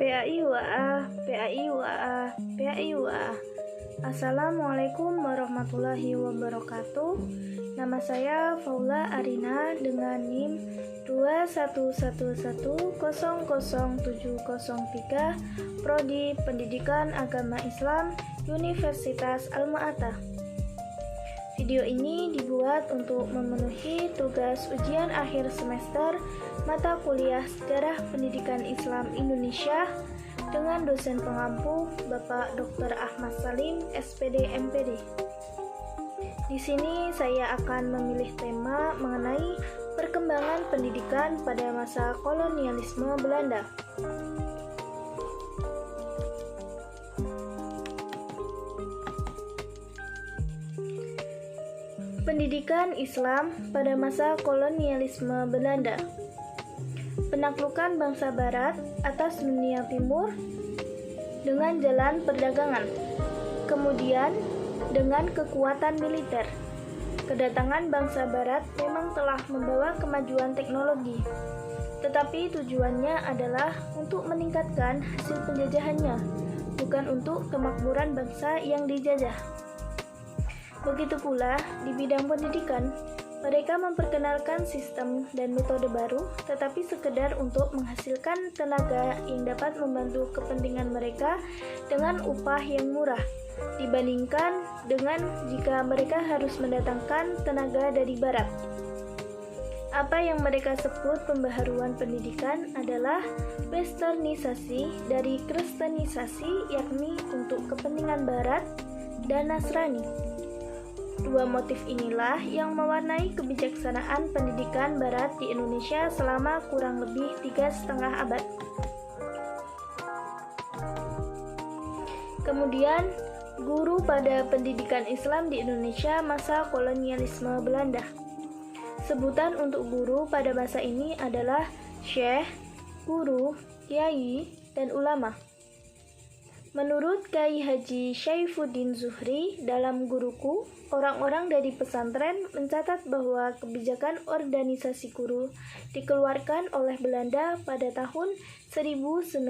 PAI WA. Assalamualaikum warahmatullahi wabarakatuh. Nama saya Faula Arina dengan NIM 211100703, Prodi Pendidikan Agama Islam, Universitas Alma-Ata. Video ini dibuat untuk memenuhi tugas ujian akhir semester mata kuliah Sejarah Pendidikan Islam Indonesia dengan dosen pengampu Bapak Dr. Ahmad Salim, SPD MPD. Di sini saya akan memilih tema mengenai perkembangan pendidikan pada masa kolonialisme Belanda. Pendidikan Islam pada masa kolonialisme Belanda. Penaklukan bangsa Barat atas dunia Timur dengan jalan perdagangan, kemudian dengan kekuatan militer. Kedatangan bangsa Barat memang telah membawa kemajuan teknologi, tetapi tujuannya adalah untuk meningkatkan hasil penjajahannya, bukan untuk kemakmuran bangsa yang dijajah. Begitu pula di bidang pendidikan, mereka memperkenalkan sistem dan metode baru, tetapi sekedar untuk menghasilkan tenaga yang dapat membantu kepentingan mereka dengan upah yang murah, dibandingkan dengan jika mereka harus mendatangkan tenaga dari barat. Apa yang mereka sebut pembaharuan pendidikan adalah westernisasi dari kristenisasi, yakni untuk kepentingan barat dan Nasrani. Dua motif inilah yang mewarnai kebijaksanaan pendidikan barat di Indonesia selama kurang lebih 3,5 abad. Kemudian, guru pada pendidikan Islam di Indonesia masa kolonialisme Belanda. Sebutan untuk guru pada masa ini adalah syekh, guru, kiai, dan ulama. Menurut Kiai Haji Syaifuddin Zuhri dalam Guruku, orang-orang dari pesantren mencatat bahwa kebijakan organisasi guru dikeluarkan oleh Belanda pada tahun 1905.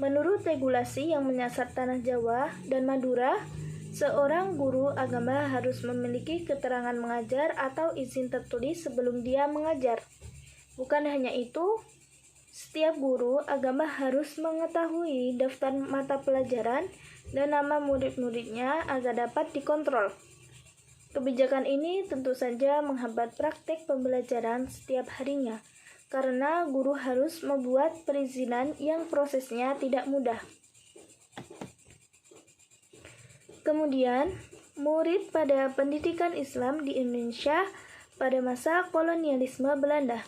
Menurut regulasi yang menyasar tanah Jawa dan Madura, seorang guru agama harus memiliki keterangan mengajar atau izin tertulis sebelum dia mengajar. Bukan hanya itu, setiap guru agama harus mengetahui daftar mata pelajaran dan nama murid-muridnya agar dapat dikontrol. Kebijakan ini tentu saja menghambat praktek pembelajaran setiap harinya, karena guru harus membuat perizinan yang prosesnya tidak mudah. Kemudian, murid pada pendidikan Islam di Indonesia pada masa kolonialisme Belanda.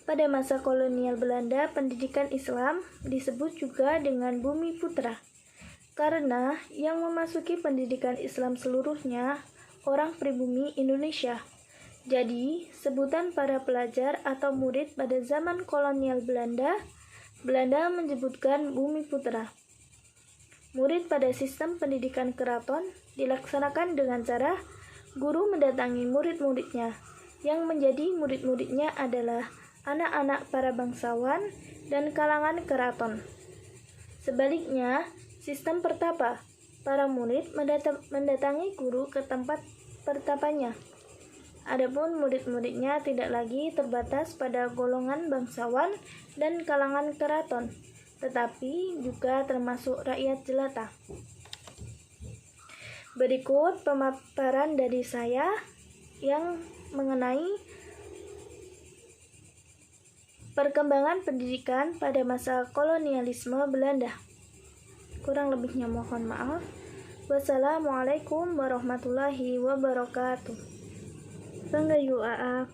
Pada masa kolonial Belanda, pendidikan Islam disebut juga dengan Bumi Putra, karena yang memasuki pendidikan Islam seluruhnya orang pribumi Indonesia. Jadi, sebutan para pelajar atau murid pada zaman kolonial Belanda menyebutkan Bumi Putra. Murid pada sistem pendidikan keraton dilaksanakan dengan cara guru mendatangi murid-muridnya, yang menjadi murid-muridnya adalah anak-anak para bangsawan dan kalangan keraton. Sebaliknya, sistem pertapa, para murid mendatangi guru ke tempat pertapanya. Adapun murid-muridnya tidak lagi terbatas pada golongan bangsawan dan kalangan keraton, tetapi juga termasuk rakyat jelata. Berikut pemaparan dari saya yang mengenai perkembangan pendidikan pada masa kolonialisme Belanda. Kurang lebihnya mohon maaf. Wassalamualaikum warahmatullahi wabarakatuh. Penggayu AA.